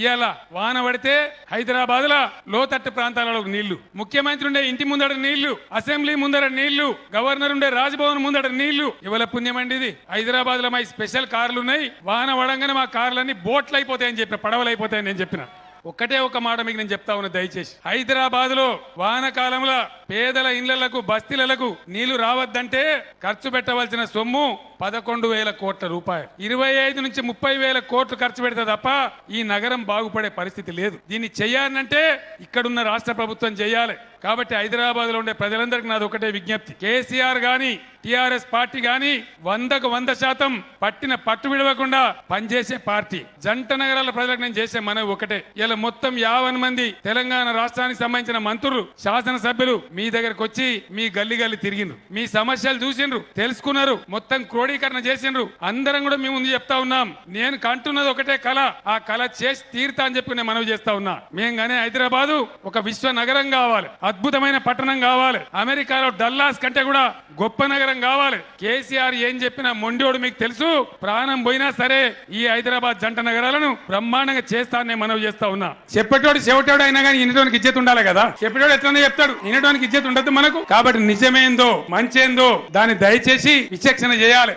ఇవాళ వాన పడితే హైదరాబాద్ లో లోతట్టు ప్రాంతాలలో నీళ్లు, ముఖ్యమంత్రి ఉండే ఇంటి ముందర నీళ్లు, అసెంబ్లీ ముందర నీళ్లు, గవర్నర్ ఉండే రాజ్భవన్ ముందర నీళ్లు. ఇవాళ పుణ్యమండి ఇది. హైదరాబాద్ లో మా స్పెషల్ కార్లు ఉన్నాయి, వాన పడంగానే మా కార్లన్నీ బోట్లు అయిపోతాయని చెప్పిన, పడవలు అయిపోతాయని నేను చెప్పిన. ఒక్కటే ఒక మాట మీకు నేను చెప్తా ఉన్నా, దయచేసి హైదరాబాద్ లో వానకాలంలో పేదల ఇళ్లకు బస్తీలకు నీళ్లు రావద్దంటే ఖర్చు పెట్టవలసిన సొమ్ము 11,000 కోట్ల రూపాయలు. 25 నుంచి 30,000 కోట్లు ఖర్చు పెడితే తప్ప ఈ నగరం బాగుపడే పరిస్థితి లేదు. దీన్ని చేయాలంటే ఇక్కడున్న రాష్ట్ర ప్రభుత్వం చేయాలి. కాబట్టి హైదరాబాద్ లో ఉండే ప్రజలందరికీ నాది ఒకటే విజ్ఞప్తి, కేసీఆర్ గాని టిఆర్ఎస్ పార్టీ గాని 100% పట్టిన పట్టు విడవకుండా పనిచేసే పార్టీ. జంట నగరాల ప్రజలకు నేను చేసే మనవి ఒకటే, ఇలా మొత్తం 50 మంది తెలంగాణ రాష్ట్రానికి సంబంధించిన మంత్రులు, శాసనసభ్యులు మీ దగ్గరకు వచ్చి మీ గల్లి గల్లి తిరిగిండ్రు, మీ సమస్యలు చూసిండ్రు, తెలుసుకున్నారు, మొత్తం క్రోడీకరణ చేసిండ్రు. అందరం కూడా మీ ముందు చెప్తా ఉన్నాం, నేను కంటున్నది ఒకటే కళ, ఆ కళ చేసి తీరుతా అని చెప్పి నేను మనవి చేస్తా ఉన్నా. మేము గానే హైదరాబాదు ఒక విశ్వ నగరం కావాలి, అద్భుతమైన పట్టణం కావాలి, అమెరికాలో డల్లాస్ కంటే కూడా గొప్ప నగరం కావాలి. కేసీఆర్ ఏం చెప్పినా మొండోడు మీకు తెలుసు, ప్రాణం పోయినా సరే ఈ హైదరాబాద్ జంట నగరాలను బ్రహ్మాండంగా చేస్తానని మనవి చేస్తా ఉన్నా. చెప్పేటోడు చెవిటోడు అయినా కానీ వినడానికి ఇజ్జత్ ఉండాలి కదా. చెప్పేటోడు ఎట్లనే చెప్తాడు, వినడానికి ఇజ్జత్ ఉండదు మనకు. కాబట్టి నిజమేందో మంచేందో దాన్ని దయచేసి విచక్షణ చేయాలి.